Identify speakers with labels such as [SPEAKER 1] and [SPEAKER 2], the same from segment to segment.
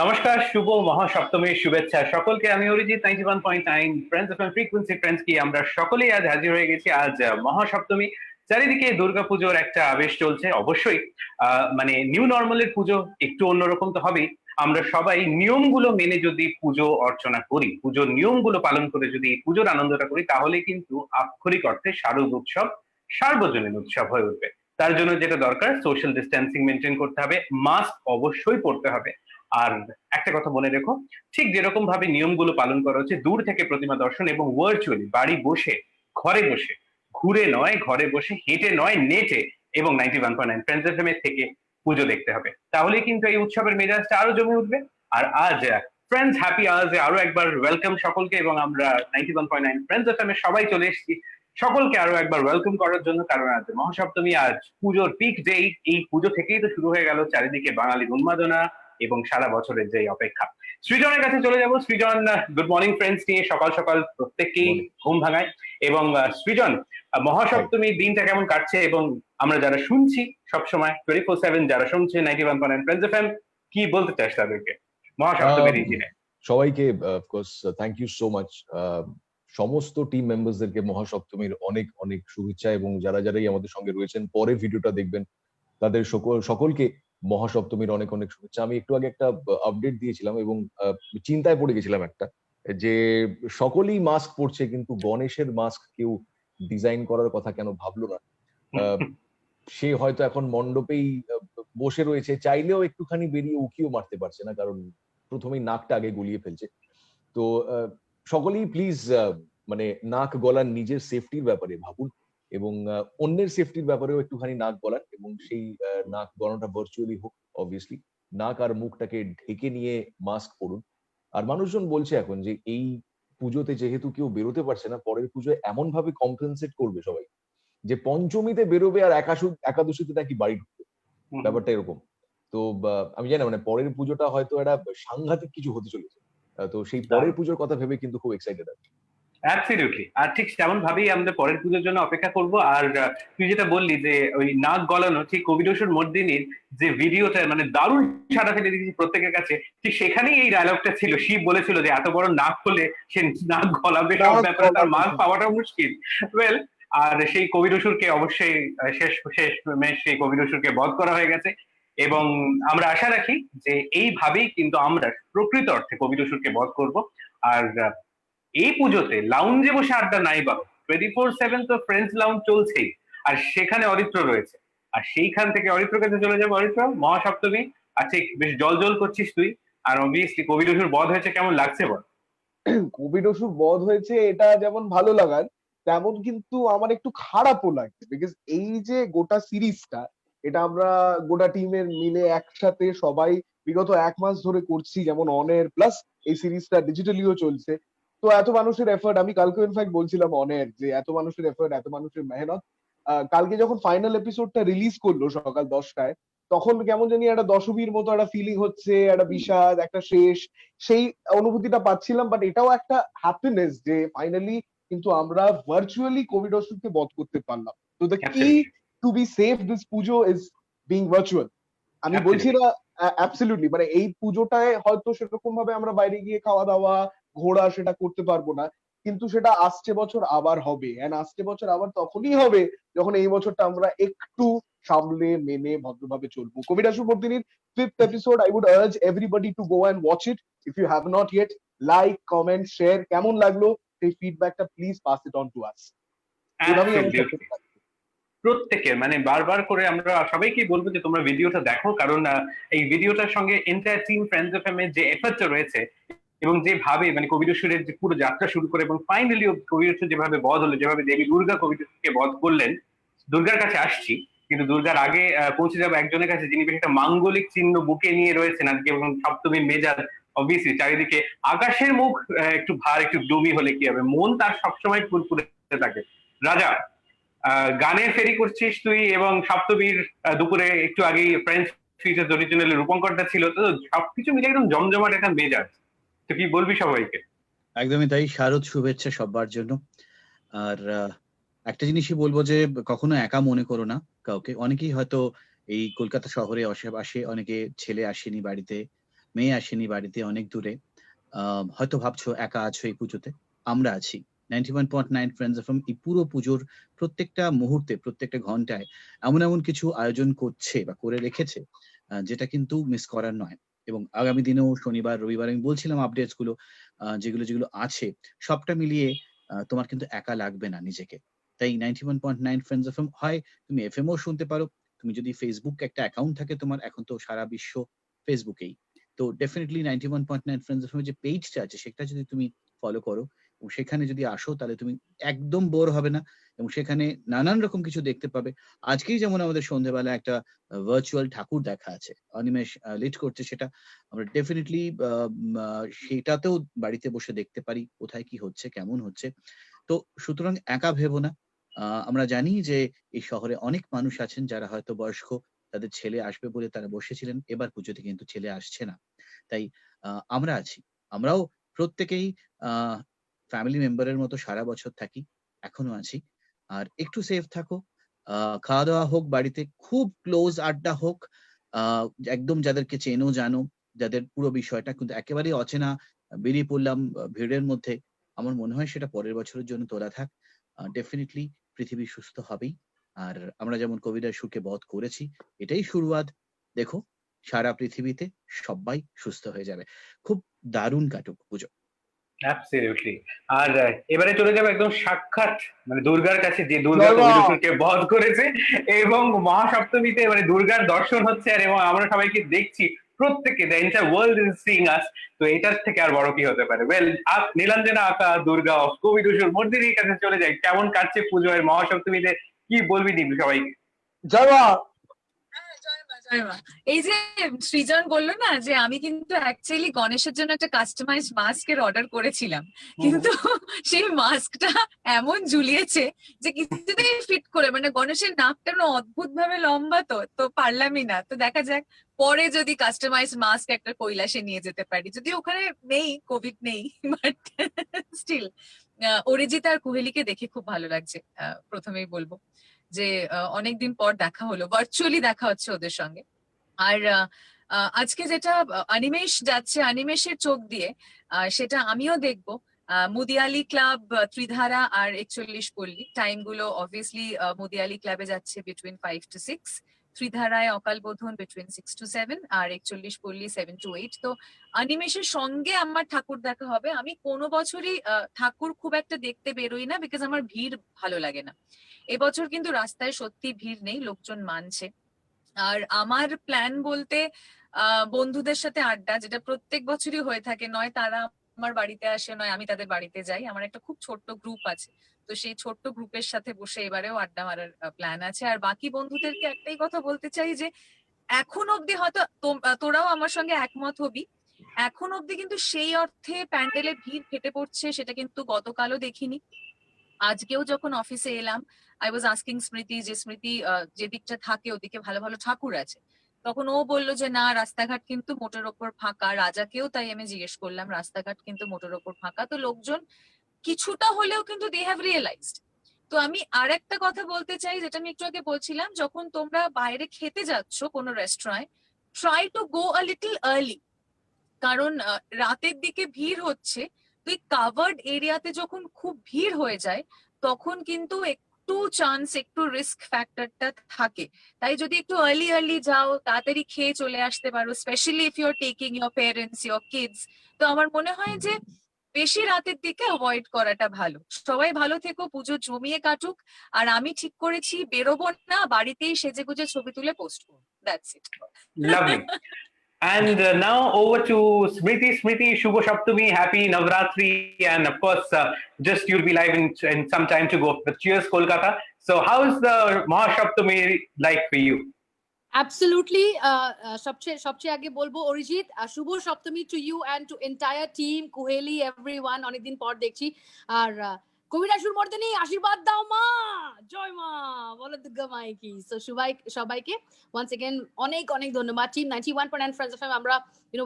[SPEAKER 1] নমস্কার, শুভ মহাসপ্তমীর শুভেচ্ছা সকলকে। আমি Arijit 91.9 friends FM frequency friends কি আমরা সকলেই আজ হাজির হয়ে গেছি। আজ মহাসপ্তমী, চারিদিকে দুর্গাপুজোর একটা আবেশ চলছে। অবশ্যই মানে নিউ নর্মালের পুজো একটু অন্যরকম তো হবেই। আমরা সবাই নিয়মগুলো মেনে যদি পুজো অর্চনা করি, পুজোর নিয়মগুলো পালন করে যদি এই পুজোর আনন্দটা করি, তাহলে কিন্তু আক্ষরিক অর্থে শারদ উৎসব সার্বজনীন উৎসব হয়ে উঠবে। তার জন্য যেটা দরকার, সোশ্যাল ডিস্টেন্সিং মেনটেন করতে হবে, মাস্ক অবশ্যই পরতে হবে। আর একটা কথা মনে রেখো, ঠিক যেরকম ভাবে নিয়মগুলো পালন করা হচ্ছে, দূর থেকে প্রতিমা দর্শন এবং ভার্চুয়ালি বাড়ি বসে, ঘরে বসে, ঘুরে নয়, ঘরে বসে, হেঁটে নয়, নেটে এবং 91.9 ফ্রেন্ডস এফএম এর থেকে পুজো দেখতে হবে। তাহলেই কিন্তু এই উৎসবের মেজাজটা আরো জমে উঠবে। আর আজ ফ্রেন্ডস হ্যাপি আওয়ার্সে আরো একবার ওয়েলকাম সকলকে, এবং আমরা 91.9 ফ্রেন্ডস এফএম এর সবাই চলে এসেছি সকলকে আরো একবার ওয়েলকাম করার জন্য। কারণ আজ মহাসপ্তমী, আজ পুজোর পিক ডে। এই পুজো থেকেই তো শুরু হয়ে গেল চারিদিকে বাঙালির উন্মাদনা এবং সারা বছরের যে অপেক্ষা। সৃজনের কাছে চলে যাব। সৃজন, গুড মর্নিং ফ্রেন্ডস নিয়ে সকাল সকাল প্রত্যেককেই ঘুম ভাঙায়। এবং সৃজন, মহাসপ্তমীর দিনটা কেমন কাটছে? এবং আমরা যারা শুনছি সবসময় 24/7, যারা শুনছে 91.9 ফ্রেন্ডস এফএম, কি বলতে চাস তাদেরকে মহাসপ্তমীর এই দিনে?
[SPEAKER 2] সবাইকে of course thank you so much. সমস্ত টিম মেম্বারসদেরকে মহাসপ্তমীর অনেক অনেক শুভেচ্ছা, এবং যারা যারাই আমাদের সঙ্গে রয়েছেন, পরে ভিডিওটা দেখবেন, তাদের সকলকে মহাসপ্তমীর অনেক অনেক শুভেচ্ছা। আমি একটু আগে একটা আপডেট দিয়েছিলাম এবং চিন্তায় পড়ে গেছিলাম একটা, যে সকলেই মাস্ক পরছে, কিন্তু গণেশের মাস্ক কেউ ডিজাইন করার কথা কেন ভাবলো না? সে হয়তো এখন মণ্ডপেই বসে রয়েছে, চাইলেও একটুখানি বেরিয়ে উকিও মারতে পারছে না, কারণ প্রথমেই নাকটা আগে গলিয়ে ফেলছে। তো সকলেই প্লিজ মানে নাক গলার নিজের সেফটির ব্যাপারে ভাবুন, এবং অন্যের সেফটির ব্যাপারেও একটুখানি নাক গলান, এবং সেই নাক গলানোটা ভার্চুয়ালি হোক। অবভিয়াসলি নাক আর মুখটাকে ঢেকে নিয়ে মাস্ক পরুন। আর মানুষজন বলছে এখন যে এই পুজোতে যেহেতু কেউ বেরোতে পারছে না, পরের পুজোয় এমন ভাবে কম্পেনসেট করবে সবাই যে পঞ্চমীতে বেরোবে আর একাদশীতে নাকি বাড়ি ঢুকবে, ব্যাপারটা এরকম। তো আমি জানি না, মানে পরের পুজোটা হয়তো একটা সাংঘাতিক কিছু হতে চলেছে। তো সেই পরের পুজোর কথা ভেবে কিন্তু খুব এক্সাইটেড আছি।
[SPEAKER 1] অ্যাবসলিউটলি। আর ঠিক তেমন ভাবেই আমরা পরের পুজোর জন্য অপেক্ষা করব। আর তুই যেটা বললি যে ওই নাক গলানো, ঠিক কবিরসুর মর্দিনীর যে ভিডিওটা মানে দারুণ সাড়া ফেলে দিয়েছি প্রত্যেকের কাছে, ঠিক সেখানেই এই ডায়লগটা ছিল। শিব বলেছিল যে এত বড় নাক হলে সে নাক গলাবে, সব ব্যাপারে তার মাস্ক পাওয়াটা মুশকিল। ওয়েল, আর সেই কবিরসুরকে অবশ্যই শেষ শেষ সেই কবিরসুরকে বধ করা হয়ে গেছে। এবং আমরা আশা রাখি যে এইভাবেই কিন্তু আমরা প্রকৃত অর্থে কবিরসুরকে বধ করব। আর এই পুজোতে লাউঞ্জে বসে আড্ডা নাই বা 24/7 তো ফ্রেন্ডস লাউঞ্জ চলছেই। আর সেখানে অরিত্র রয়েছে, আর সেইখান থেকে অরিত্র কাছে চলে যাবো। অরিত্র, মহাসপ্তমী আছে, বেশ জল জল করছিস তুই। আর অবভিয়াসলি কবির অসুর বধ হয়েছে, কেমন লাগছে বল?
[SPEAKER 3] কোভিড ওষুধ বধ হয়েছে, এটা যেমন ভালো লাগার, তেমন কিন্তু আমার একটু খারাপও লাগছে। বিকজ এই যে গোটা সিরিজটা, এটা আমরা গোটা টিমের মিলে একসাথে সবাই বিগত 1 মাস ধরে করছি, যেমন অনের প্লাস এই সিরিজটা ডিজিটালিও চলছে। তো এত মানুষের এফর্ট, আমি কালকে ইনফ্যাক্ট বলছিলাম অনের যে এত মানুষের এফর্ট, এত মানুষের মেহনত। কালকে যখন ফাইনাল এপিসোডটা রিলিজ করলো সকাল 10টায়, তখন কেমন জানি একটা দশমীর মতো একটা ফিলিং হচ্ছে, একটা বিষাদ, একটা শেষ, সেই অনুভূতিটা পাচ্ছিলাম। বাট এটাও একটা হ্যাপিনেস যে ফাইনালি কিন্তু আমরা ভার্চুয়ালি কোভিড ওষুধকে বধ করতে পারলাম। তো দ্য কি two be safe this Puja is being virtual. আমি বলছি না অ্যাবসলিউটলি, মানে এই পুজোটায় হয়তো সেরকম ভাবে আমরা বাইরে গিয়ে খাওয়া দাওয়া, ঘোরা সেটা করতে পারবো না, কিন্তু সেটা আসছে বছর আবার হবে। এন্ড আসছে বছর আবার তখনই হবে যখন এই বছরটা আমরা একটু সামলে মেনে ভদ্রভাবে চলবো। কবির আশুবর্দিনীর 5th episode, I would urge everybody to go and watch it. If you have not yet, like, comment, share. কেমন লাগলো সেই ফিডব্যাকটা please pass it on to us.
[SPEAKER 1] প্রত্যেকের মানে বারবার করে আমরা সবাইকে বলবো যে তোমরা ভিডিওটা দেখো, কারণ এই ভিডিওটার সঙ্গে এন্টায়ার টিম ফ্রেন্ডস এফএম এর যে এফর্টটা রয়েছে, এবং যেভাবে মানে কবিরসুরের যে পুরো যাত্রা শুরু করে এবং ফাইনালি কবিরসুর যেভাবে বধ হলো, যেভাবে দেবী দুর্গা কবিরসুরকে বধ করলেন। দুর্গার কাছে আসছি, কিন্তু দুর্গার আগে পৌঁছে যাবো একজনের কাছে যিনি বেশ একটা মাঙ্গলিক চিহ্ন বুকে নিয়ে রয়েছেন আজকে, এবং সপ্তমীর মেজাজ অবভিয়াসলি চারিদিকে। আকাশের মুখ একটু ভার, একটু গ্লুমি হলে কি হবে, মন তার সবসময় ফুরফুরে থাকে। রাজা, গানের ফেরি করছিস তুই, এবং সপ্তমীর দুপুরে একটু আগেই ফ্রেন্ডস ফিচার্স অরিজিনালি রূপঙ্করটা ছিল, তো সবকিছু মিলে একদম জমজমাট একটা মেজাজ। তো কি বলবি সবাইকে?
[SPEAKER 4] একদমই তাই, শারদ শুভেচ্ছা সবার জন্য। আর একটা জিনিসই বলবো যে কখনো একা মনে করো না কাউকে। অনেকেই হয়তো এই কলকাতা শহরে আশেপাশে অনেকে ছেলে আসেনি বাড়িতে, মেয়ে আসেনি বাড়িতে, অনেক দূরে। হয়তো ভাবছো একা আছো এই পুজোতে, আমরা আছি। 91.9 ফ্রেন্ডস এফএম এই পুরো পুজোর প্রত্যেকটা মুহূর্তে, প্রত্যেকটা ঘন্টায় এমন এমন কিছু আয়োজন করছে বা করে রেখেছে যেটা কিন্তু মিস করার নয়। এবং আগামী দিনেও শনিবার রবিবার আমি বলছিলাম আপডেটস গুলো যেগুলো যেগুলো আছে সবটা মিলিয়ে তোমার কিন্তু একা লাগবে না নিজেকে। তাই 91.9 ফ্রেন্ডস এফএম হয় তুমি এফএম ও শুনতে পারো, তুমি যদি ফেসবুক একটা অ্যাকাউন্ট থাকে তোমার, এখন তো সারা বিশ্ব ফেসবুকেই, তো ডেফিনেটলি 91.9 ফ্রেন্ডস এফএম যে পেজটা আছে সেটা যদি তুমি ফলো করো এবং সেখানে যদি আসো তাহলে তুমি একদম বোর হবে না এবং সেখানে নানান রকম কিছু দেখতে পাবে। আজকেই যেমন আমাদের সন্ধ্যেবেলা একটা ভার্চুয়াল ঠাকুর দেখা আছে, অনিমেষ লিড করছে, সেটা আমরা ডেফিনেটলি সেটাতেও বাড়িতে বসে দেখতে পারি কোথায় কি হচ্ছে, কেমন হচ্ছে। তো সুতরাং একা ভেবো না। আমরা জানি যে এই শহরে অনেক মানুষ আছেন যারা হয়তো বয়স্ক, তাদের ছেলে আসবে বলে তারা বসেছিলেন, এবার পুজোতে কিন্তু ছেলে আসছে না। তাই আমরা আছি। আমরাও প্রত্যেকেই ফ্যামিলি মেম্বারের মতো সারা বছর থাকি, এখনো আছি। আর একটু সেফ থাকো। খাওয়া-দাওয়া হোক বাড়িতে, খুব ক্লোজ আড্ডা হোক। আ একদম যাদেরকে চেনো জানো, যাদের পুরো বিষয়টা কিন্তু একেবারেই অচেনা, বেরিয়ে পড়লাম ভিড়ের মধ্যে। আমার মনে হয় সেটা পরের বছরের জন্য তোলা থাক। ডেফিনিটলি পৃথিবী সুস্থ হবেই। আর আমরা যেমন কোভিডের সুখে বধ করেছি, এটাই শুরুয়াত। দেখো সারা পৃথিবীতে সব্বাই সুস্থ হয়ে যাবে। খুব দারুণ কাটুক পুজো।
[SPEAKER 1] অ্যাবসলিউটলি। আর এবারে চলে যাবো একদম সাক্ষাৎ মানে দুর্গার কাছে, যে দুর্গা
[SPEAKER 3] জয় মা।
[SPEAKER 1] কবিরাসুরকে বধ করেছে। এবং মহাসপ্তমীতে এবারে দুর্গার দর্শন হচ্ছে, আর এবং আমরা সবাইকে দেখছি, প্রত্যেকে the entire world is seeing us. তো এটার থেকে আর বড় কি হতে পারে? ওয়েল, নীলাঞ্জনা আকা দুর্গা অফ কবিরাসুর মর্দিনীর কাছে চলে যাই। কেমন কাটছে পুজো এর মহাসপ্তমীতে, কি বলবি দিবি সবাইকে?
[SPEAKER 3] জয় মা।
[SPEAKER 5] জয় মা। এই যে সৃজন বললো না যে আমি কিন্তু অ্যাকচুয়ালি গণেশের জন্য একটা কাস্টমাইজ মাস্কের অর্ডার করেছিলাম, কিন্তু সেই মাস্কটা এমন ঝুলিয়েছে যে কিছুতেই ফিট করে, মানে গণেশের নাকটা না অদ্ভুত ভাবে লম্বা, তো তো পারলামই না। তো দেখা যাক পরে যদি কাস্টমাইজ মাস্ক একটা কৈলাসে নিয়ে যেতে পারি, যদি ওখানে নেই, কোভিড নেই, বাট স্টিল অরিজিৎ আর কুহেলিকে দেখে খুব ভালো লাগছে। প্রথমেই বলবো যে অনেকদিন পর দেখা হলো, ভার্চুয়ালি দেখা হচ্ছে ওদের সঙ্গে। আর আজকে যেটা অনিমেষ যাচ্ছে অনিমেষের চোখ দিয়ে, সেটা আমিও দেখবো। মুদিয়ালি ক্লাব, ত্রিধারা আর 41 পল্লী, টাইম গুলো অবভিয়াসলি মুদিয়ালি ক্লাবে যাচ্ছে বিটুইন 5 to 6, ত্রিধারায় অকাল বোধন বিটুইন 6 to 7, আর 41 পল্লী 7 to 8। তো অনিমেষের সঙ্গে আমার ঠাকুর দেখা হবে। আমি কোনো বছরই ঠাকুর খুব একটা দেখতে বেরোই না, বিকজ আমার ভিড় ভালো লাগে না। এবছর কিন্তু রাস্তায় সত্যি ভিড় নেই, লোকজন মানছে। আর আমার প্ল্যান বলতে বন্ধুদের সাথে আড্ডা, যেটা প্রত্যেক বছরই হয়ে থাকে, নয় তারা আমার বাড়িতে আসে, নয় আমি তাদের বাড়িতে যাই। আমার একটা খুব ছোট্ট গ্রুপ আছে, তো সেই ছোট্ট গ্রুপের সাথে বসে এবারেও আড্ডা মারার প্ল্যান আছে। আর বাকি বন্ধুদেরকে একটাই কথা বলতে চাই যে এখন অব্দি হয়তো তোরাও আমার সঙ্গে একমত হবি, এখন অব্দি কিন্তু সেই অর্থে প্যান্ডেলে ভিড় ফেটে পড়ছে সেটা কিন্তু গতকালও দেখিনি। আজকেও যখন অফিসে এলাম, আই ওয়াজ আস্কিং স্মৃতি যে স্মৃতি যে দিকটা থাকে ওদিকে ভালো ভালো ঠাকুর আছে, তখন ও বললো যে না, রাস্তাঘাট কিন্তু মোটের ওপর ফাঁকা। রাজাকেও তাই আমি জিজ্ঞেস করলাম, রাস্তাঘাট কিন্তু মোটের ওপর ফাঁকা। তো লোকজন কিছুটা হলেও কিন্তু দে হ্যাভ রিয়েলাইজড। তো আমি আর একটা কথা বলতে চাই, যেটা আমি একটু আগে বলছিলাম, যখন তোমরা বাইরে খেতে যাচ্ছ কোনো restaurant, try to go a little early. কারণ রাতের দিকে ভিড় হচ্ছে, তুই কাভার্ড এরিয়াতে যখন খুব ভিড় হয়ে যায় তখন কিন্তু একটু চান্স, একটু রিস্ক ফ্যাক্টরটা থাকে। তাই যদি একটু আর্লি আর্লি যাও, তাড়াতাড়ি খেয়ে চলে আসতে পারো, specially if you are taking your parents, your kids. তো আমার মনে হয় যে বেশি রাতের দিকে অ্যাভয়েড করাটা ভালো। সবাই ভালো থেকো, পুজো জমিয়ে কাটুক। আর আমি ঠিক করেছি বেরোবো না, বাড়িতেই সেজে গুজে ছবি তুলে পোস্ট করবো, that's it.
[SPEAKER 1] Lovely. And now over to Smriti. Smriti, Shubho Saptami, Happy Navratri, and of course, just you'll be live in some time to go. But cheers, Kolkata. So, how is the Mahasaptami like for you?
[SPEAKER 6] Absolutely. সবচেয়ে আগে বলবো অরিজিৎ, শুভ Saptami to you and to entire team, Kuheli, everyone, অনেকদিন পর দেখছি। আর কবিরাসুর মর্দিনী, আশীর্বাদ দাও মা, জয় মা, বলো দুর্গা মাই কি। সো সবাইকে ওয়ান্স এগেন অনেক অনেক ধন্যবাদ। টিম 91.9 ফ্রেন্ডস এফএম, আমরা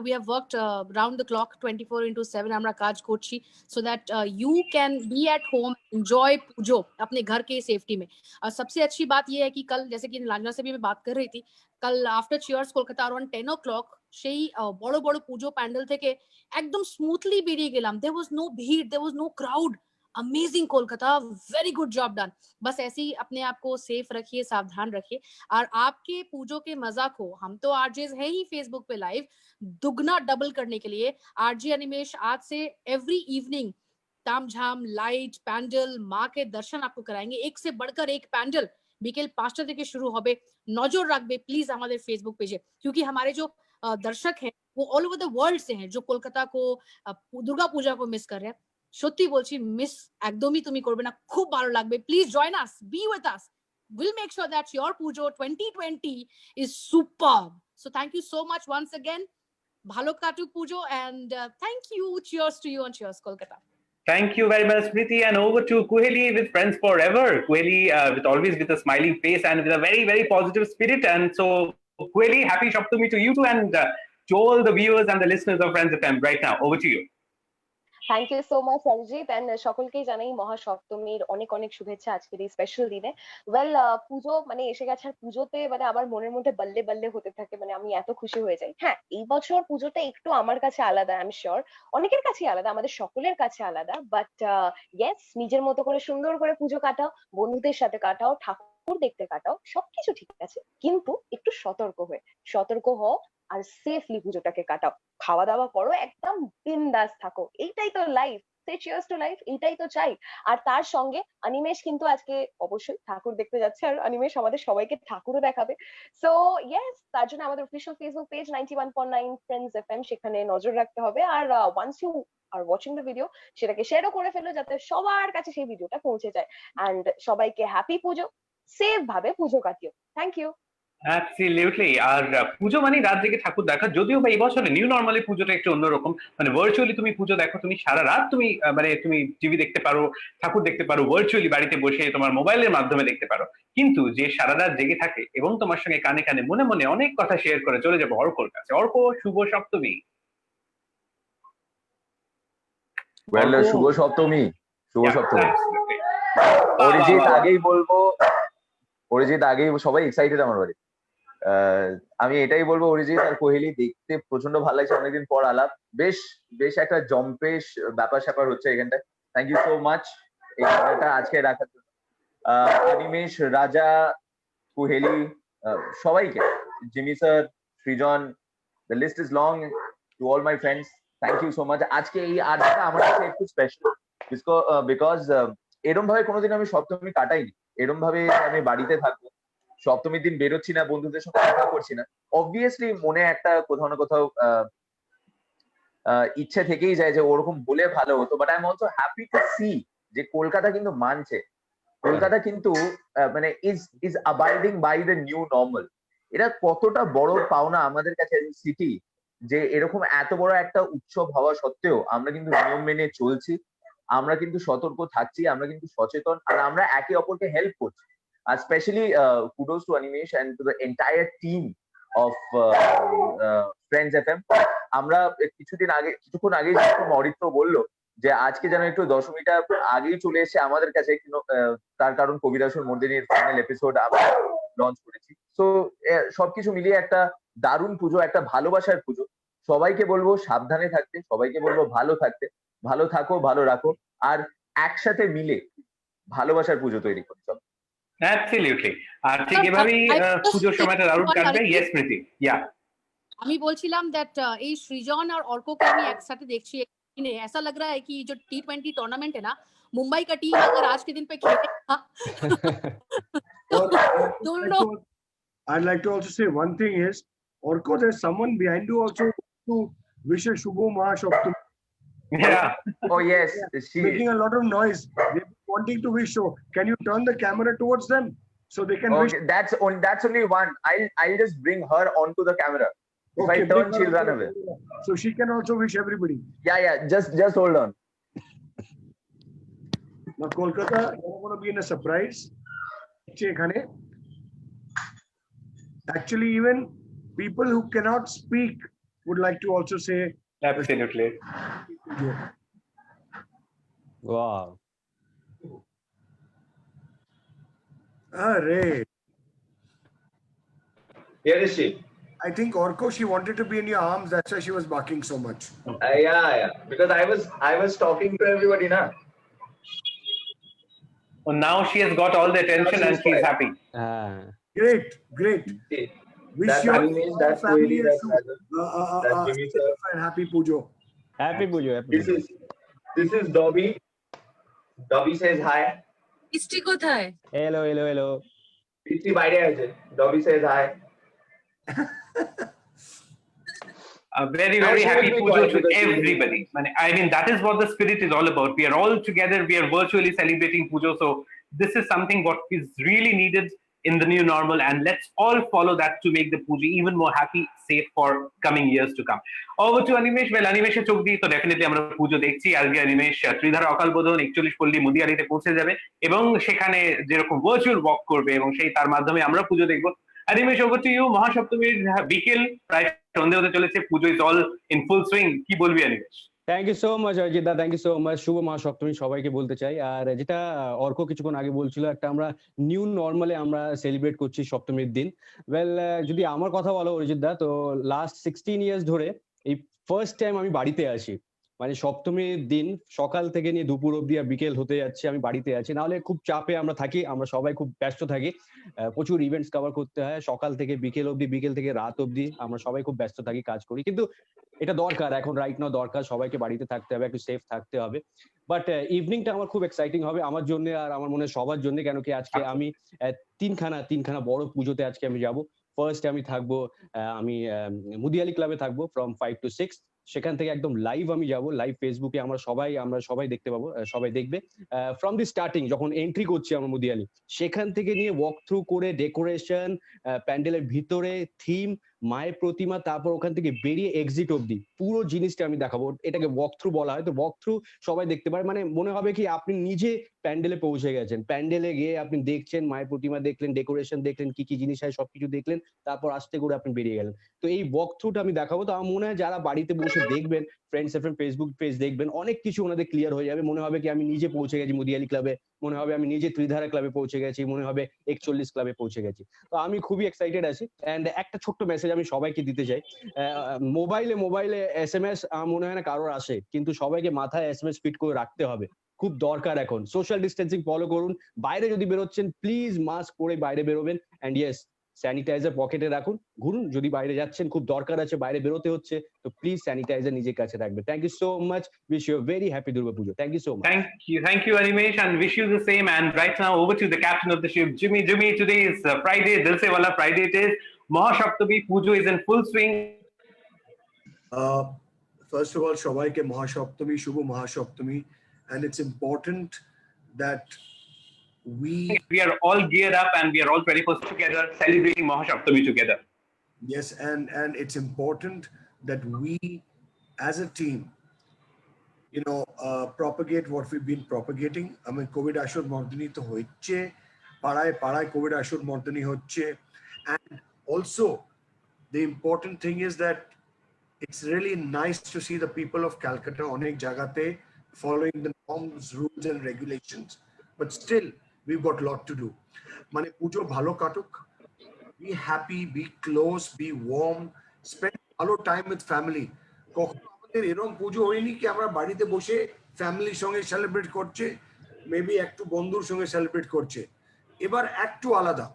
[SPEAKER 6] we have worked round the clock 24/7 আমরা কাজ করছি, so that you can be at home, enjoy पूजो अपने घर के सेफ्टी में। और सबसे अच्छी बात ये है कि कल, जैसे कि लांजना से भी मैं बात कर रही थी, कल after cheers Kolkata around 10 o'clock সেই বড় বড় পুজো প্যান্ডেল থেকে একদম স্মুথলি বেরিয়ে গেলাম। देयर वाज नो भीड़, there was no crowd. Amazing Kolkata, very good job done. बस ऐसे ही अपने आप को सेफ रखिए, सावधान रखिए। और आपके पूजो के मजा को हम तो आरजेस है ही फेसबुक पे लाइव, दुगना डबल करने के लिए आरजे अनिमेश आज से एवरी इवनिंग तामझाम, लाइट, पैंडल, माँ के दर्शन आपको कराएंगे। एक से बढ़कर एक पैंडल বিকেল 5টা থেকে শুরু হবে। নজর রাখবে প্লিজ আমাদের ফেসবুক পেজে, क्योंकि हमारे जो दर्शक हैं वो ऑल ओवर द वर्ल्ड से हैं, जो कोलकाता को दुर्गा पूजा को मिस कर रहे हैं। সত্যি বলছি, মিস একদমই তুমি করবে না, খুব ভালো লাগবে। Please join us, B with us. We'll make sure that your Pujo 2020 is superb. So thank you so much once again. Bhalo katu Pujo, and thank you. Cheers to you and cheers Kolkata.
[SPEAKER 1] Thank you very much, Smriti. And over to Kuheli with Friends Forever. Kuheli with always with a smiling face and with a very, very positive spirit. And so, Kuheli, happy Shaptami to you too, and to all the viewers and the listeners of Friends FM right now. Over to you.
[SPEAKER 7] Thank you so much Arijit, and সকলকেই জানাই মহাসপ্তমীর অনেক অনেক শুভেচ্ছা আজকের এই special দিনে। Well, পুজো মানে এসে গেছে, আর পুজোতে মানে আমার মনের মধ্যে বল্লে বল্লে হতে থাকে, মানে আমি এত খুশি হয়ে যাই। হ্যাঁ, এই বছর পুজোটা একটু আমার কাছে আলাদা, আই এম শিওর অনেকের কাছে আলাদা, আমাদের সকলের কাছে আলাদা। বাট ইয়েস, নিজের মতো করে সুন্দর করে পুজো কাটাও, বন্ধুদের সাথে কাটাও, ঠাকুর দেখতে কাটাও, সবকিছু ঠিক আছে, কিন্তু একটু সতর্ক হও আর সেফলি পুজোটাকে কাটাও। খাওয়া দাওয়া করো, একদম বিন্দাস থাকো, এইটাই তো life. Say cheers to life, এইটাই তো চাই। আর তার সঙ্গে অনিমেষ কিন্তু আজকে অবশ্যই ঠাকুর দেখতে যাচ্ছে, আর অনিমেষ আমাদের সবাইকে ঠাকুরও দেখাবে। সো ইয়েস, তার জন্য আমাদের official Facebook page 91.9 friends FM, সেখানে নজর রাখতে হবে। আর once you are watching the video, সেটাকে শেয়ারও করে ফেলো, যাতে সবার কাছে সেই ভিডিওটা পৌঁছে যায়। অ্যান্ড সবাইকে হ্যাপি পুজো, সেফ ভাবে পুজো কাটিও। Thank you.
[SPEAKER 1] অ্যাবসলিউটলি। আর পুজো মানে রাত জেগে ঠাকুর দেখা, যদিও বা এই বছরে নিউ নর্মালি পুজোটা একটু অন্যরকম, মানে ভার্চুয়ালি তুমি পুজো দেখো, তুমি সারা রাত তুমি মানে তুমি টিভি দেখতে পারো, ঠাকুর দেখতে পারো, ভার্চুয়ালি বাড়িতে বসে তোমার মোবাইলের মাধ্যমে দেখতে পারো। কিন্তু যে সারা রাত জেগে থাকে এবং তোমার সঙ্গে কানে কানে মনে মনে অনেক কথা শেয়ার করে চলে যাবো অর্কর কাছে। অর্ক, শুভ সপ্তমী।
[SPEAKER 2] ওয়েল, শুভ সপ্তমী। শুভ সপ্তমী। অরিজিৎ আগেই সবাই এক্সাইটেড আমার বাড়ি। আমি এটাই বলবো, অরিজিৎ আর কোহেলি দেখতে প্রচন্ড ভালো লাগছে, অনেকদিন পর আলাপ, বেশ বেশ একটা জম্পেশ ব্যাপার স্যাপার হচ্ছে এখানটায়। থ্যাংক ইউ সো মাচ এই কথাটা আজকে রাখার জন্য। অনিমেষ, রাজা, কোহেলি, সবাইকে, Jimmy sir, Srijan, the list is long, to all my friends, thank you so much. আজকে এই আড্ডাটা আমার কাছে একটু স্পেশাল, বিকজ এরম ভাবে কোনোদিন আমি সপ্তমী কাটাইনি। এরম ভাবে আমি বাড়িতে থাকবো, সপ্তমীর দিন বেরোচ্ছি না, বন্ধুদের সঙ্গে দেখা করছি না, অবভিয়াসলি মনে একটা কোথাও না কোথাও ইচ্ছে থেকেই যায় যে ওরকম বলে ভালো হতো। But I am also happy to see যে কলকাতা কিন্তু মানছে, কলকাতা কিন্তু মানে is abiding by the new normal. এটা কতটা বড় পাওনা আমাদের কাছে সিটি, যে এরকম এত বড় একটা উৎসব হওয়া সত্ত্বেও আমরা কিন্তু নিয়ম মেনে চলছি, আমরা কিন্তু সতর্ক থাকছি, আমরা কিন্তু সচেতন, আর আমরা একে অপরকে হেল্প করছি। আর specially kudos to Animesh and to the entire team of Friends FM. আমরা কিছুক্ষণ আগে যেরকম অরিত্র বললো যে আজকে যেন একটু দশমীটা আগেই চলে এসে আমাদের কাছে, তার কারণ কবিরাসুর মর্দিনীর ফাইনাল এপিসোড আমরা লঞ্চ করেছি। তো সবকিছু মিলিয়ে একটা দারুণ পুজো, একটা ভালোবাসার পুজো। সবাইকে বলবো সাবধানে থাকতে, সবাইকে বলবো ভালো থাকতে, ভালো থাকো, ভালো রাখো, আর একসাথে মিলে ভালোবাসার পুজো তৈরি করি। চলো।
[SPEAKER 1] অ্যাবসলিউটলি। আর ঠিক এভাবেই পুজোর সময়টা দারুণ কাটবে। ইয়েস স্মৃতি। ইয়া,
[SPEAKER 6] আমি বলছিলাম দ্যাট এই সৃজন আর অর্ককে আমি একসাথে দেখছি, ऐसा लग रहा है कि जो T20 टूर्नामेंट है ना, मुंबई का टीम अगर आज के दिन पे खेलेगा दोनों।
[SPEAKER 8] I'd like to also say one thing is, Orko, there's someone behind you also to wish a Shubho Mahasaptami.
[SPEAKER 1] yeah.
[SPEAKER 2] Oh yes,
[SPEAKER 8] Making a lot of noise. They're wanting to wish. So can you turn the camera towards them so they can wish?
[SPEAKER 2] Okay, that's only one. I'll just bring her onto the camera. If
[SPEAKER 8] Okay,
[SPEAKER 2] I turn,
[SPEAKER 8] bring her
[SPEAKER 2] she'll run
[SPEAKER 8] onto the
[SPEAKER 2] away.
[SPEAKER 8] camera. So she can also wish everybody.
[SPEAKER 2] Yeah, just hold on.
[SPEAKER 8] Now Kolkata, you're going to be in a surprise. Actually, even people who cannot speak would like to also say.
[SPEAKER 1] Absolutely.
[SPEAKER 9] Wow.
[SPEAKER 8] Array.
[SPEAKER 10] Here is she.
[SPEAKER 8] I think Orko, she wanted to be in your arms. That's why she was barking so much.
[SPEAKER 9] Yeah. Because I was talking to everybody now.
[SPEAKER 1] So now she has got all the attention and she's happy.
[SPEAKER 8] Great, great. Wish
[SPEAKER 9] That's
[SPEAKER 8] your
[SPEAKER 9] Animesh,
[SPEAKER 8] entire
[SPEAKER 9] that's
[SPEAKER 8] family
[SPEAKER 9] Kohli,
[SPEAKER 8] a
[SPEAKER 9] that's Rajat, that's Jimmy sir.
[SPEAKER 8] safe and happy Pujo.
[SPEAKER 10] Happy Pujo, happy
[SPEAKER 9] This
[SPEAKER 10] Pujo.
[SPEAKER 9] is Dobby. Dobby says hi.
[SPEAKER 5] মিষ্টি কোথায়?
[SPEAKER 10] Hello, hello, hello.
[SPEAKER 9] Pichi বাইরে আছে. Dobby says hi.
[SPEAKER 1] A very,
[SPEAKER 9] Now
[SPEAKER 1] very
[SPEAKER 9] she
[SPEAKER 1] happy
[SPEAKER 9] will be
[SPEAKER 1] Pujo
[SPEAKER 9] quiet
[SPEAKER 1] to
[SPEAKER 9] because she will be-
[SPEAKER 1] everybody. I mean, that is what the spirit is all about. We are all together. We are virtually celebrating Pujo. So this is something what is really needed in the new normal. And let's all follow that to make the Pujo even more happy, safe for coming years to come. Over to Animesh. Well, Animesh চোখ দিয়ে তো definitely আমরা পুজো দেখছি। আজকে Animesh Tridhara অকাল বোধন 41 পল্লী মুদিয়ালিতে পৌঁছে যাবে এবং সেখানে যেরকম ভার্চুয়াল ওয়াক করবে এবং সেই তার মাধ্যমে আমরা পুজো দেখবো। Animesh, over to you. মহাসপ্তমীর বিকেল প্রায় সন্ধে হতে চলেছে, Pujo is all in full swing, কি বলবি Animesh?
[SPEAKER 10] Thank you so much Arijit da, thank you so much. শুভ মহাসপ্তমী সবাইকে বলতে চাই। আর যেটা অর্ক কিছুক্ষণ আগে বলছিল, একটা আমরা নিউ নর্মালে আমরা সেলিব্রেট করছি সপ্তমীর দিন। ওয়েল, যদি আমার কথা বলো অরিজিৎ দা, তো লাস্ট 16 ইয়ার্স ধরে এই ফার্স্ট টাইম আমি বাড়িতে আসি। মানে সপ্তমীর দিন সকাল থেকে নিয়ে দুপুর অব্দি আর বিকেল হতে যাচ্ছে আমি বাড়িতে আছি। নাহলে খুব চাপে আমরা থাকি, আমরা সবাই খুব ব্যস্ত থাকি, প্রচুর ইভেন্টস কভার করতে হয় সকাল থেকে বিকেল অব্দি, বিকেল থেকে রাত অব্দি আমরা সবাই খুব ব্যস্ত থাকি, কাজ করি। কিন্তু এটা দরকার, এখন রাইট নাও দরকার, সবাইকে বাড়িতে থাকতে হবে, একটু সেফ থাকতে হবে। বাট ইভিনিংটা আমার খুব এক্সাইটিং হবে আমার জন্য আর আমার মনে হয় সবার জন্য, কেন কি আজকে আমি তিনখানা বড় পুজোতে আজকে আমি যাব। ফার্স্ট আমি থাকবো, আমি মুদিয়ালি ক্লাবে থাকবো ফ্রম 5 to 6। সেখান থেকে একদম লাইভ আমি যাব, লাইভ ফেসবুকে আমরা সবাই দেখতে পাবো, সবাই দেখবে। ফ্রম দি স্টার্টিং যখন এন্ট্রি করছি আমরা মুদিয়ালি, সেখান থেকে নিয়ে ওয়াক থ্রু করে ডেকোরেশন, প্যান্ডেলের ভিতরে থিম, মায়ের প্রতিমা, তারপর ওখান থেকে বেরিয়ে এক্সিট অব্দি পুরো জিনিসটা আমি দেখাবো। এটাকে ওয়াক থ্রু বলা হয়। তো ওয়াক থ্রু সবাই দেখতে পারে, মানে মনে হবে কি আপনি নিজে প্যান্ডেলে পৌঁছে গেছেন, প্যান্ডেলে গিয়ে আপনি দেখছেন মায়ের প্রতিমা দেখলেন, ডেকোরেশন দেখলেন, কি কি জিনিস হয় সবকিছু দেখলেন, তারপর আস্তে করে আপনি বেরিয়ে গেলেন। তো এই ওয়াক থ্রুটা আমি দেখাবো। তো আমার মনে হয় যারা বাড়িতে বসে দেখবেন, ফ্রেন্ডস এফএম ফেসবুক পেজ দেখবেন, অনেক কিছু ওনাদের ক্লিয়ার হয়ে যাবে। মনে হবে কি আমি নিজে পৌঁছে গেছি মুদিয়ালি ক্লাবে, মনে হবে আমি নিজে ত্রিধারা ক্লাবে পৌঁছে গেছি, মনে হবে 41 ক্লাবে পৌঁছে গেছি। তো আমি খুবই এক্সাইটেড আছি। এন্ড একটা ছোট্ট মেসেজ আমি সবাইকে দিতে চাই। মোবাইলে এসএমএস মনে হয় না কারোর আসে, কিন্তু সবাইকে মাথায় এসএমএস ফিট করে রাখতে হবে, খুব দরকার। এখন সোশ্যাল ডিস্টেন্সিং ফলো করুন, বাইরে যদি বেরোচ্ছেন প্লিজ মাস্ক পরে বাইরে বেরোবেন। এন্ড ইয়েস, স্যানিটাইজার পকেটে রাখুন, ঘুরুন, যদি বাইরে যাচ্ছেন খুব দরকার আছে, বাইরে বেরোতে হচ্ছে, তো প্লিজ স্যানিটাইজার নিজের কাছে রাখবেন। Thank you so much, wish you very happy Durga Pujo. Thank you so much.
[SPEAKER 1] Thank you, Animesh, and wish you the same. And right now, over to the captain of the ship, Jimmy. Jimmy, today is Friday, Dil Se Wala Friday. It is Mahasaptami. Pujo is in full swing.
[SPEAKER 8] First of all, সবাইকে মহাসপ্তমী, শুভ Mahasaptami, and it's important that
[SPEAKER 1] We are all geared up and we are all 21st together, celebrating Mahasaptami together.
[SPEAKER 8] yes, and it's important that we as a team, propagate what we've been propagating. I mean, COVID ashur mordani to হচ্ছে, পাড়ায় COVID ashur mordani হচ্ছে, and also the important thing is that it's really nice to see the people of Calcutta অনেক জায়গাতে following the norms, rules and regulations, but still we've got a lot to do. মানে পুজো ভালো কাটুক, be happy, be close, be warm, spend ভালো time with family. কখনো আমাদের এরকম পুজো হয়নি কি আমরা বাড়িতে বসে ফ্যামিলির সঙ্গে সেলিব্রেট করছে, মেবি একটু বন্ধুর সঙ্গে সেলিব্রেট করছে, এবার একটু আলাদা।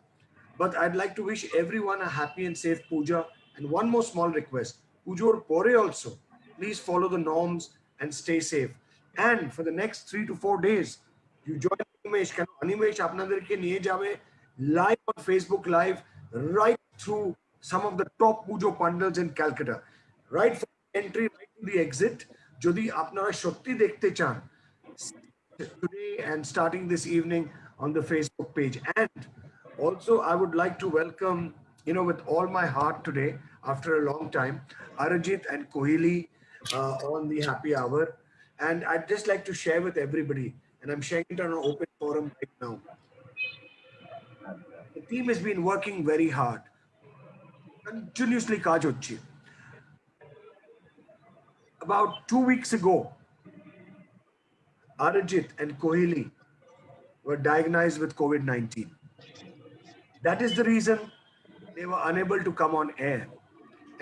[SPEAKER 8] But I'd like to wish everyone a happy and safe puja, and one more small request, পুজোর পরে also please follow the norms and stay safe. And for the next 3 to 4 days you join Animesh, কেন Animesh আপনাদেরকে নিয়ে যাবে live on Facebook Live, right through some of the top pujo pandals in Calcutta, right from entry right to the exit. যদি আপনারা সত্যি দেখতে চান, today and starting this evening on the Facebook page. And also I would like to welcome, with all my heart today, after a long time, Arijit and Kohli on the happy hour. And I'd just like to share with everybody, and I'm sharing it on an open forum right now. The team has been working very hard, continuously কাজ হচ্ছে. About 2 weeks ago, Arijit and Kohli were diagnosed with COVID-19. That is the reason they were unable to come on air.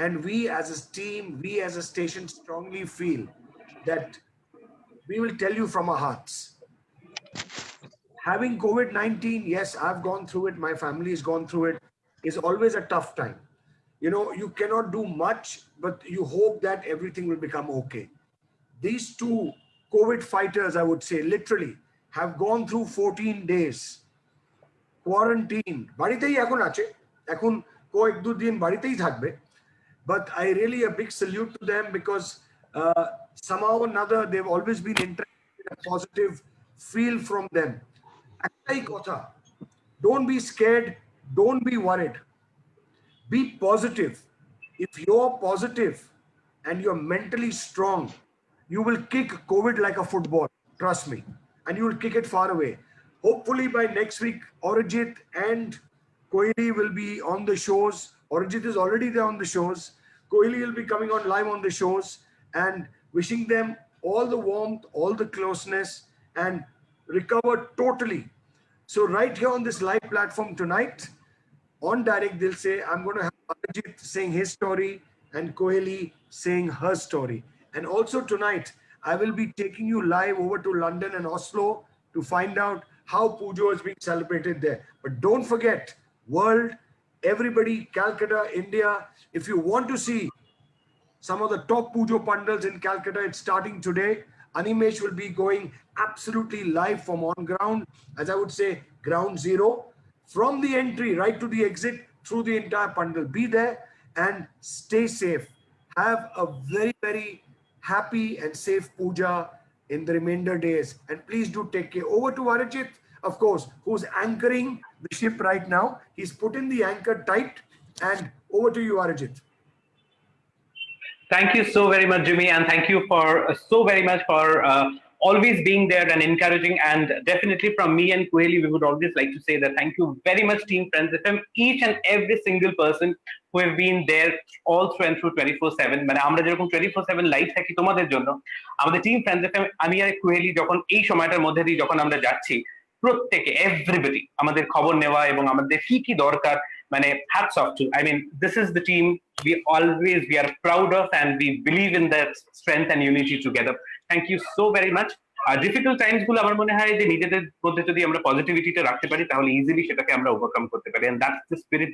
[SPEAKER 8] and we as a team, we as a station strongly feel that we will tell you from our hearts. Having COVID-19, yes, I've gone through it, my family has gone through it, is always a tough time. You know, you cannot do much, but you hope that everything will become okay. These two COVID fighters, I would say, literally have gone through 14 days quarantine. বাড়িতেই এখন আছে, এখন কয়েক দুদিন বাড়িতেই থাকবে। But I really a big salute to them because somehow or another they've always been interested in a positive feel from them. একটাই কথা, don't be scared, don't be worried. Be positive. If you're positive and you're mentally strong, you will kick COVID like a football. Trust me. And you will kick it far away. Hopefully by next week, Arijit and Kohli will be on the shows. Arijit is already there on the shows. Kohli will be coming on live on the shows and wishing them all the warmth, all the closeness and recover totally. So right here on this live platform tonight, on direct, they'll say, I'm going to have Arijit saying his story and Kohli saying her story. And also tonight, I will be taking you live over to London and Oslo to find out how Pujo is being celebrated there. But don't forget, world, everybody, Calcutta, India, if you want to see some of the top Pujo Pandals in Calcutta, it's starting today. Animesh will be going absolutely live from on ground, as I would say, ground zero, from the entry right to the exit through the entire Pandal. Be there and stay safe. Have a very, very happy and safe puja in the remainder days. And please do take care. Over to Arijit, of course, who's anchoring the ship right now. He's put in the anchor tight. And over to you, Arijit.
[SPEAKER 1] Thank you so very much, Jimmy, and thank you for so very much for always being there and encouraging. And definitely from me and Kohli, we would always like to say that thank you very much, Team Friends FM, each and every single person who have been there all through and through 24/7. মানে আমরা যেরকম 24/7 live থাকি তোমাদের জন্য, আমাদের team friends FM, আমি আর কোহেলি যখন এই সময়টার মধ্যে দিয়ে যখন আমরা যাচ্ছি, প্রত্যেকে এভরিবডি আমাদের খবর নেওয়া এবং আমাদের কি কি দরকার, মানে hats off to. I mean, this is the team we are proud of and we believe in that strength and unity together. Thank you so very much. Difficult Times গুলো আমার মনে হয় যে নিজেদের মধ্যে যদি আমরা পজিটিভিটিটা রাখতে পারি তাহলে ইজিলি সেটাকে আমরা ওভারকাম করতে পারি, and that's the spirit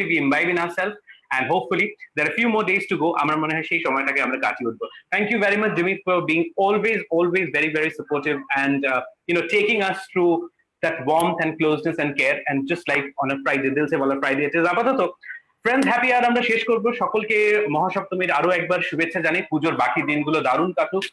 [SPEAKER 1] we imbibe in ourselves, and hopefully there are a few more days to go. আমার মনে হয় সেই সময়টাকে আমরা কাটিয়ে উঠবো. Thank you very much, Jimmy, for being always very very supportive and taking us through that warmth and closeness and care, and just like on a Friday, দিল সে বলা Friday it is. আপাতত ফ্রেন্ডস হ্যাপি আওয়ার আমরা শেষ করব। সকলকে মহাসপ্তমীর আরো একবার শুভেচ্ছা জানাই। পুজোর বাকি দিনগুলো দারুণ কাটুক,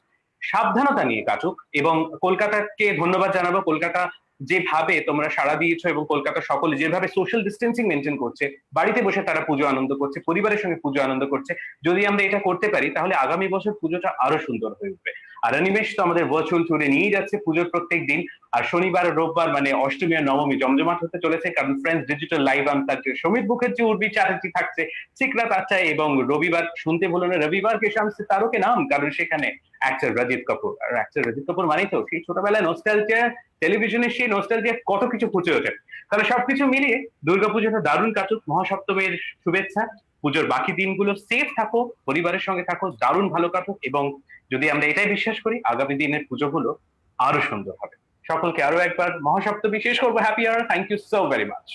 [SPEAKER 1] সাবধানতা নিয়ে কাটুক, এবং কলকাতাকে ধন্যবাদ জানাবো। কলকাতা যেভাবে তোমরা সাড়া দিয়েছো এবং কলকাতা সকলে যেভাবে সোশ্যাল ডিস্টেন্সিং মেনটেন করছে, বাড়িতে বসে তারা পুজো আনন্দ করছে, পরিবারের সঙ্গে পুজো আনন্দ করছে, যদি আমরা এটা করতে পারি তাহলে আগামী বছর পুজোটা আরো সুন্দর হয়ে উঠবে। আর অনিমেষ তো আমাদের ভার্চুয়াল ট্যুরে নিয়ে যাচ্ছে পুজোর প্রত্যেক দিন, আর শনিবার রোববার মানে অষ্টমী আর নবমী জমজমাট হতে চলেছে, কারণ friends digital live answer Samit Mukherjee, Urvi Chatterjee থাকছে, সিকরাত আচ্ছায়, এবং রবিবার শুনতে ভুলো না রবিবার কে শামসে তারকে নাম, কারণ সেখানে অ্যাক্টর রজিত কাপুর। আর অ্যাক্টর রজিত কাপুর মানেই তো সেই ছোটবেলায় নস্টালজিয়া, টেলিভিশনের সেই নস্টালজিয়া কত কিছু ফুটে ওঠে। তাহলে সবকিছু মিলিয়ে দুর্গাপুজোটা দারুণ কাটুক, মহাসপ্তমীর শুভেচ্ছা। পুজোর বাকি দিনগুলো সেফ থাকো, পরিবারের সঙ্গে থাকো, দারুণ ভালো কাটুক, এবং যদি আমরা এটাই বিশ্বাস করি আগামী দিনের পুজোগুলো আরো সুন্দর হবে। সকলকে আরো একবার মহাসপ্তমী শেষ করবো happy hour. Thank you so very much.